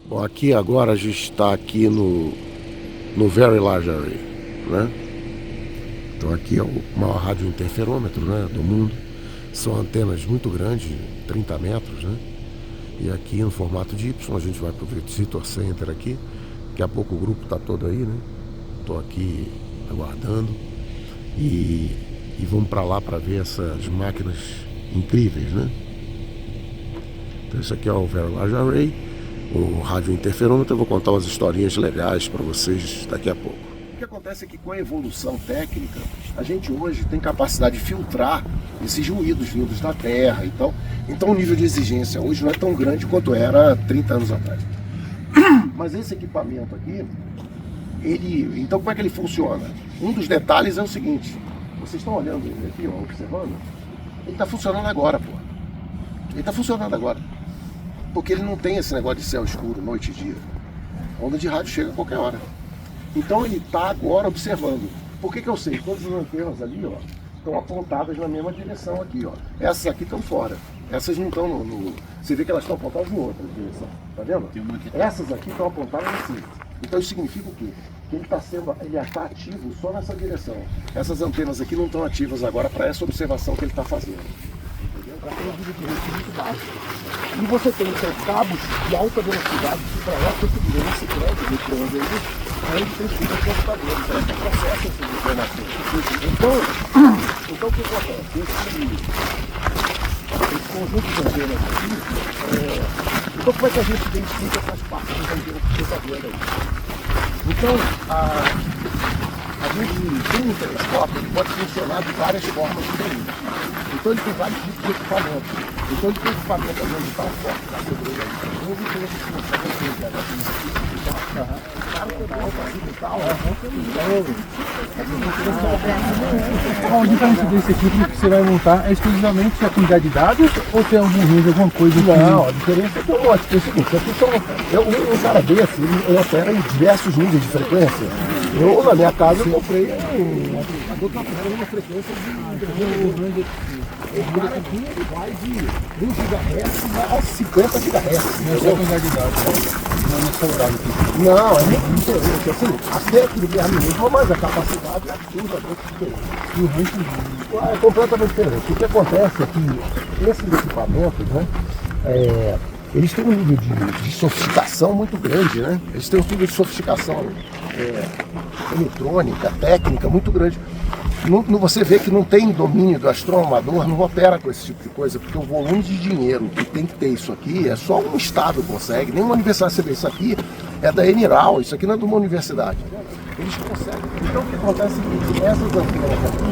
Bom, aqui agora a gente está aqui no Very Large Array, né? Então aqui é o maior radiointerferômetro, né, do mundo. São antenas muito grandes, 30 metros, né? E aqui no formato de Y a gente vai para o Visitor Center aqui. Daqui a pouco o grupo está todo aí, né? Estou aqui aguardando e vamos para lá para ver essas máquinas incríveis, né? Então isso aqui é o Very Large Array, o radiointerferômetro. Eu vou contar umas historinhas legais para vocês daqui a pouco. O que acontece é que com a evolução técnica, a gente hoje tem capacidade de filtrar esses ruídos vindos da Terra. Então o nível de exigência hoje não é tão grande quanto era 30 anos atrás. Mas esse equipamento aqui, então como é que ele funciona? Um dos detalhes é o seguinte: vocês estão olhando ele aqui, ó, observando? Ele está funcionando agora, pô. Ele está funcionando agora. Porque ele não tem esse negócio de céu escuro, noite e dia. A onda de rádio chega a qualquer hora. Então ele está agora observando. Por que eu sei? Todas as antenas ali, ó, estão apontadas na mesma direção aqui, ó. Essas aqui estão fora. Essas não estão no. Você vê que elas estão apontadas em outra direção. Tá vendo? Essas aqui estão apontadas assim. Então isso significa o quê? Que ele está ativo só nessa direção. Essas antenas aqui não estão ativas agora para essa observação que ele está fazendo. Muito baixo. E você tem então cabos de alta velocidade que para essa segurança, crédito, microondas, aí tem super computadores, que processam essas informações. Então o que acontece? Esse conjunto de antenas aqui, então como é que a gente identifica essas partes das antenas que você está vendo aí? Então, a gente tem um telescópio que pode funcionar de várias formas diferentes. Então ele tem vários tipos de equipamento. Então ele tem equipamento onde está o foco da segurança aí. Eu vi que ele funciona assim, A diferença desse equipe que você vai montar é exclusivamente a quantidade de dados ou tem algum range, alguma coisa que... Não, a diferença é que eu acho que é o seguinte: aqui um cara desse, ele opera em diversos níveis de frequência. Eu, na minha casa, eu comprei um computador que opera numa frequência de... O cara aqui, ele vai de 1 GHz a 50 GHz. Não é só a quantidade de dados, não é só o dado aqui. Não, é muito diferente. Assim, a técnica é a mesma, mas a capacidade é absurdamente diferente. E o range É completamente diferente. O que acontece é que esses equipamentos, né, eles têm um nível de sofisticação muito grande, né? Eles têm um nível de sofisticação eletrônica, técnica muito grande. Você vê que não tem domínio do astrônomo amador, não opera com esse tipo de coisa, porque o volume de dinheiro que tem que ter isso aqui é só um estado consegue, nenhuma universidade. Você vê, isso aqui é da Eniral, isso aqui não é de uma universidade. Eles conseguem. Então o que acontece é que essas antenas aqui,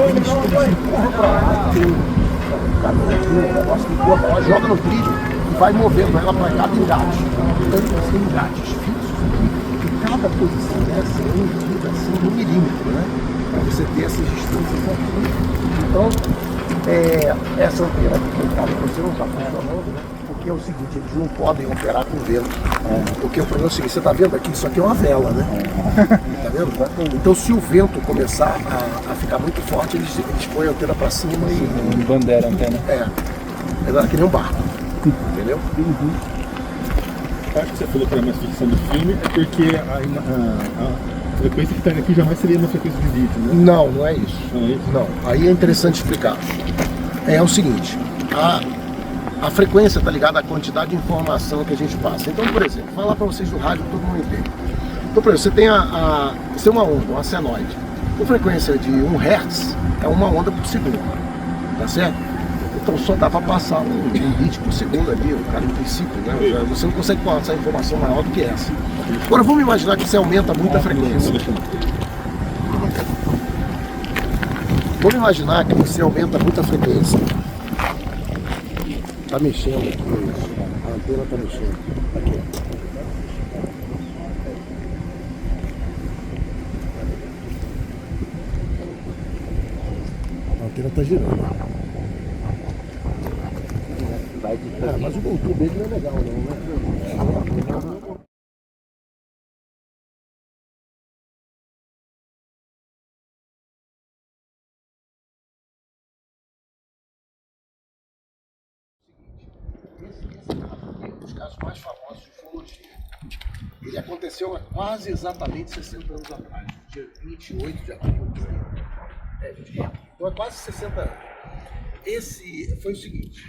eles empurram para lá, tem um caminho aqui, um negócio que empurra para lá, joga no trilho e vai movendo ela para cada engate. Então você tem engates fixos aqui, e cada posição dessa é medida assim no milímetro, né? Para você ter essas distâncias aqui. Então, essa antena aqui que está você não está funcionando, né? Porque é o seguinte: eles não podem operar com vento. Porque o problema é o seguinte: você está vendo aqui, isso aqui é uma vela, né? Tá vendo? Então, se o vento começar a ficar muito forte, eles põem a antena para cima e. bandeira, antena. É que nem um barco. Entendeu? A parte que você falou para mais ficção do filme é porque a frequência que está aqui jamais seria uma frequência de vídeo, né? Não, não é isso. Não é isso? Não. Aí é interessante explicar. É o seguinte: a frequência está ligada à quantidade de informação que a gente passa. Então, por exemplo, falar para vocês do rádio, todo mundo entende. Então, por exemplo, você tem você tem uma onda, uma senoide. Com frequência de 1 Hz, é uma onda por segundo. Tá certo? Então só dá para passar um bit por segundo ali, o cara, em princípio, né? Você não consegue passar informação maior do que essa. Agora vamos imaginar que você aumenta muito a frequência. Vamos imaginar que você aumenta muito a frequência. Tá mexendo aqui, a antena tá mexendo. Aqui. A antena tá girando. Mas o controle dele não é legal, não. dos casos mais famosos de ufologia. Ele aconteceu há quase exatamente 60 anos atrás, no dia 28 de abril. Então, há quase 60 anos. Esse foi o seguinte: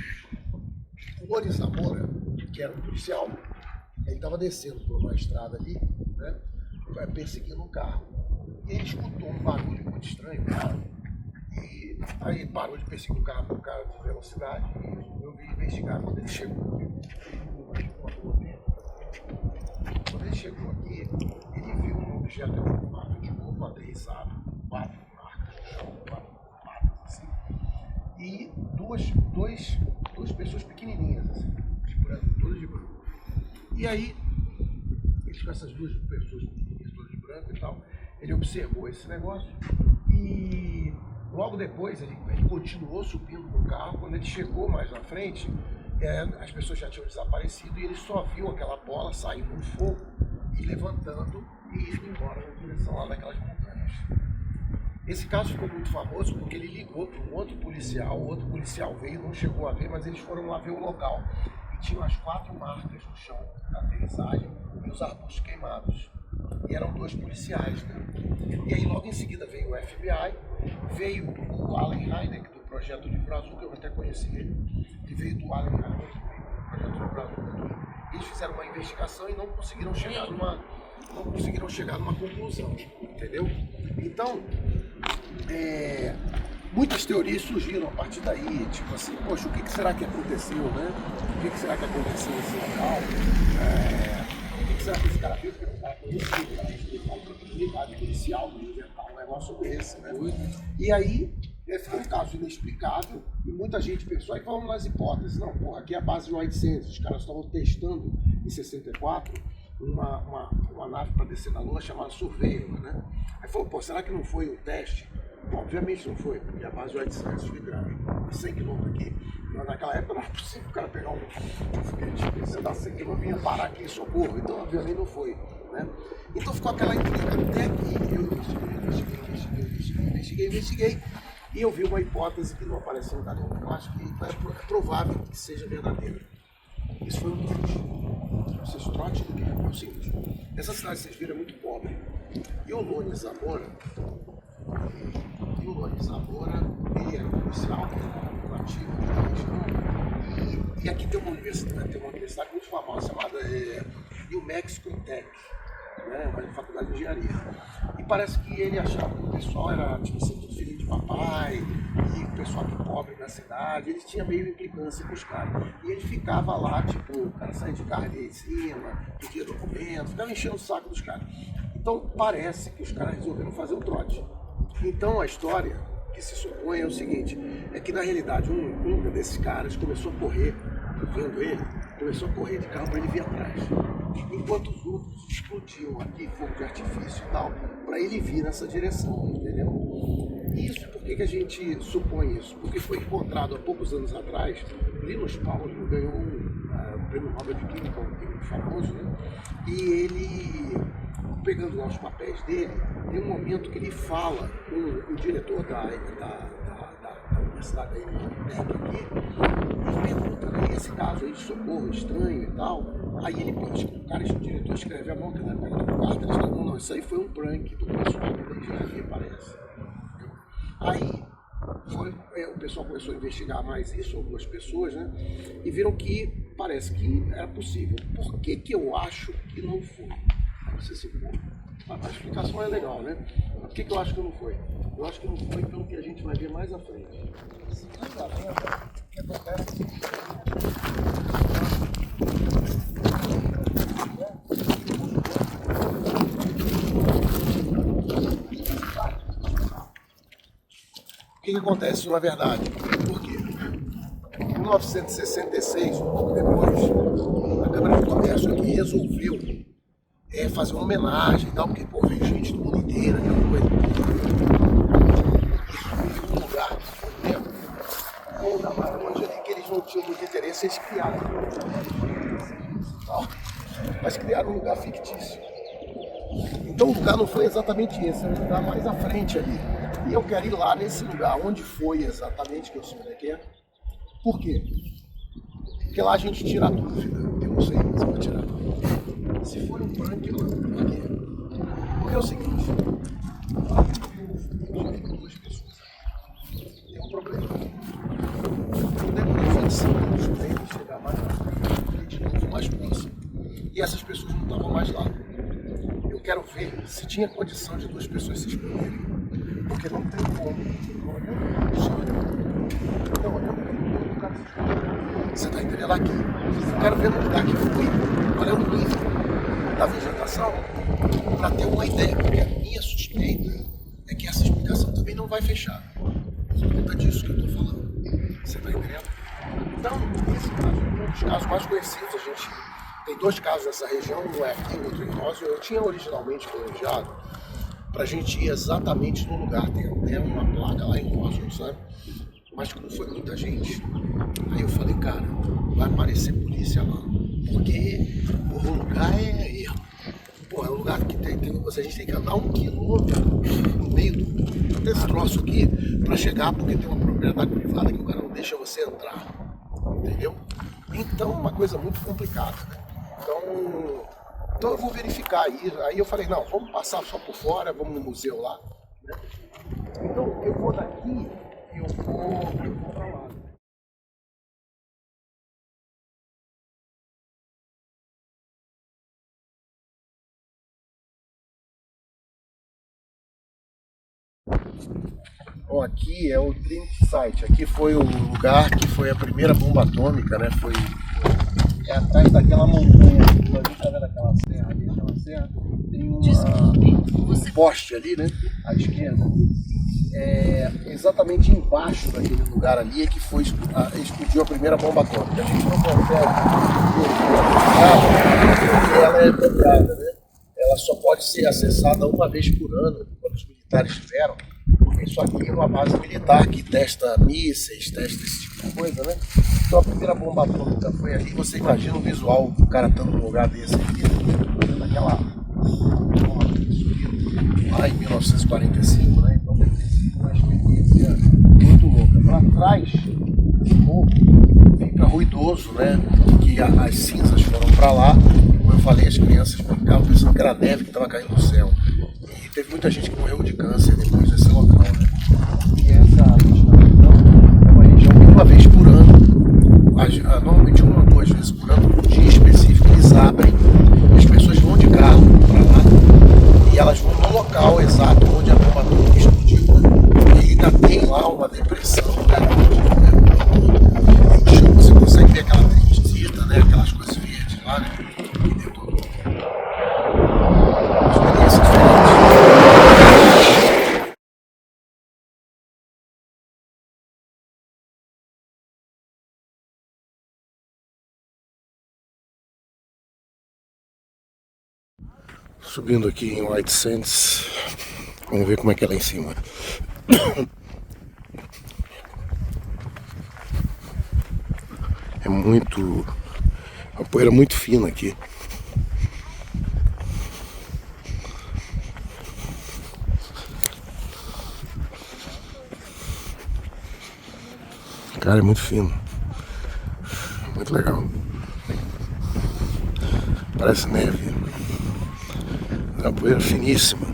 o Lones Zamora, que era um policial, ele estava descendo por uma estrada ali, né, perseguindo um carro. E ele escutou um barulho muito estranho, cara. E aí ele parou de perseguir o carro por cara de velocidade e eu vim investigar. Quando ele chegou, aqui, ele viu um objeto ali de novo aterrissado, 4 marcas no chão, 4 marcas assim, e duas pessoas pequenininhas, assim, de branco, todas de branco. E aí, com essas duas pessoas pequenininhas, todas de branco e tal, ele observou esse negócio e logo depois ele continuou subindo no carro. Quando ele chegou mais na frente, as pessoas já tinham desaparecido e ele só viu aquela bola saindo no fogo e levantando e indo embora na direção lá daquelas montanhas. Esse caso ficou muito famoso porque ele ligou para um outro policial, o outro policial veio, não chegou a ver, mas eles foram lá ver o local. E tinham as 4 marcas no chão da aterrissagem e os arbustos queimados. E eram 2 policiais, né? E aí logo em seguida veio o FBI, veio o Allen Hynek do Projeto Livro Azul, que eu até conheci ele, e veio do Allen Hynek do Projeto Livro Azul. Eles fizeram uma investigação e não conseguiram chegar numa conclusão, entendeu? Então, muitas teorias surgiram a partir daí, tipo assim, poxa, o que será que aconteceu, né? O que será que aconteceu nesse local? O que será que esse cara viu? Porque o cara conhecia, o cara explicava a tranquilidade policial de inventar um negócio desse, né? E aí, ficou um caso inexplicável e muita gente pensou, aí vamos nas hipóteses. Não, porra, aqui é a base do 800, os caras estavam testando em 64 uma nave para descer na Lua chamada Surveyor, né? Aí falou, pô, será que não foi o teste? Bom, obviamente não foi, porque a base do 800 fica a 100 km aqui. Naquela época não era possível o cara pegar um foguete, você dá 100 km, vinha parar aqui em Socorro, então obviamente não foi, né? Então ficou aquela intriga até que eu investiguei, e eu vi uma hipótese que não apareceu em lugar nenhum. Eu acho que é provável que seja verdadeira. Isso foi um dos. Vocês trotem do que é o seguinte: essa cidade que vocês viram é muito pobre. E o Lones Zamora, ele era um policial, nativo da região. E aqui tem uma universidade muito famosa chamada New Mexico Tech, né, uma faculdade de engenharia. E parece que ele achava que o pessoal era tipo assim, tudo filho de papai, e o pessoal que pobre na cidade, ele tinha meio implicância com os caras. E ele ficava lá, tipo, o cara saía de carro ali em cima, pedia documento, ficava enchendo o saco dos caras. Então parece que os caras resolveram fazer um trote. Então a história que se supõe é o seguinte, é que na realidade um desses caras começou a correr, vendo ele, começou a correr de carro para ele vir atrás. Enquanto os outros explodiam aqui, fogo de artifício e tal, para ele vir nessa direção, entendeu? Isso, por que a gente supõe isso? Porque foi encontrado há poucos anos atrás, Linus Pauling ganhou o prêmio Nobel de Química, um químico famoso, né? E ele, pegando lá os papéis dele, tem um momento que ele fala com o diretor da universidade da MIT aqui, e pergunta, né, esse caso aí de socorro estranho e tal. Aí ele, o diretor escreve a mão, que na época do carta, ele falou, não, isso aí foi um prank do pessoal da engenharia, parece. Aí o pessoal começou a investigar mais isso, algumas pessoas, né? E viram que parece que era possível. Por que eu acho que não foi? Você se pô, a explicação é legal, né? Por que eu acho que não foi? Eu acho que não foi pelo que a gente vai ver mais à frente. O que acontece? O que acontece na verdade? Por quê? Em 1966, um pouco depois, a Câmara de Comércio aqui resolveu fazer uma homenagem e tal, porque pô, veio gente do mundo inteiro, aquela coisa. E um lugar onde ali que eles não tinham muito interesse, eles criaram. Mas criaram um lugar fictício. Então o lugar não foi exatamente esse, era um lugar mais à frente ali. E eu quero ir lá nesse lugar, onde foi exatamente, que eu sei onde é que é. Por quê? Porque lá a gente tira a dúvida. Tem não sei, mas eu vou tirar. Se for um prank, eu não. Por quê? Porque é o seguinte. Duas pessoas. Tem um problema. Demorou 25 anos para ele chegar mais de novo, mais próximo. E essas pessoas não estavam mais lá. Eu quero ver se tinha condição de duas pessoas se esconderem. Porque não tem como. Você está entendendo aqui? Eu quero ver no lugar que foi. Olha o nível da vegetação. Para ter uma ideia. Porque a minha suspeita é que essa explicação também não vai fechar. Por conta disso que eu estou falando. Você está entendendo? Então, esse caso é um dos casos mais conhecidos. A gente tem 2 casos nessa região, um é aqui, o outro em Rósio. Eu tinha originalmente planejado para a gente ir exatamente no lugar. Tem até uma placa lá em Rósio, sabe? Mas como foi muita gente, aí eu falei, cara, vai aparecer polícia lá. Porque o lugar é erro. Pô, é um lugar que a gente tem que andar 1 quilômetro no meio desse troço aqui para chegar, porque tem uma propriedade privada que o cara não deixa você entrar. Entendeu? Então é uma coisa muito complicada, né? Então eu vou verificar aí. Aí eu falei, não, vamos passar só por fora, vamos no museu lá. Né? Então eu vou daqui, eu vou pra lá. Bom, aqui é o Trinity Site. Aqui foi o lugar que foi a primeira bomba atômica, né? É atrás daquela montanha. A gente tá vendo aquela serra ali, tem um poste ali, né? À esquerda. Exatamente embaixo daquele lugar ali é que explodiu a primeira bomba atômica. A gente não consegue porque ela é bancada, né? Ela só pode ser acessada uma vez por ano, quando os militares estiveram. Isso aqui é uma base militar que testa mísseis, testa esse tipo de coisa, né? Então a primeira bomba atômica foi ali. Você imagina o visual, o cara estando num lugar desse aqui, naquela bomba que subiu lá em 1945, né? Então deve ter sido uma experiência muito louca. Para trás, um pouco, fica ruidoso, né? Que as cinzas foram para lá. Como eu falei, as crianças brincavam pensando que era neve que estava caindo do céu. E teve muita gente que morreu de câncer depois desse local, né? E essa região é uma região que uma vez por ano, normalmente 1 ou 2 vezes por ano, um dia específico, eles abrem, as pessoas vão de carro para lá e elas vão no local exato onde a bomba atômica explodiu. E ainda tem lá uma depressão, né? Você consegue ver aquela tristeza, né? Aquelas coisas verdes lá, né? E deu tudo. Experiência diferente. Subindo aqui em White Sands, vamos ver como é que é lá em cima. É uma poeira muito fina aqui. Cara, é muito fino. Muito legal. Parece neve. É uma poeira finíssima.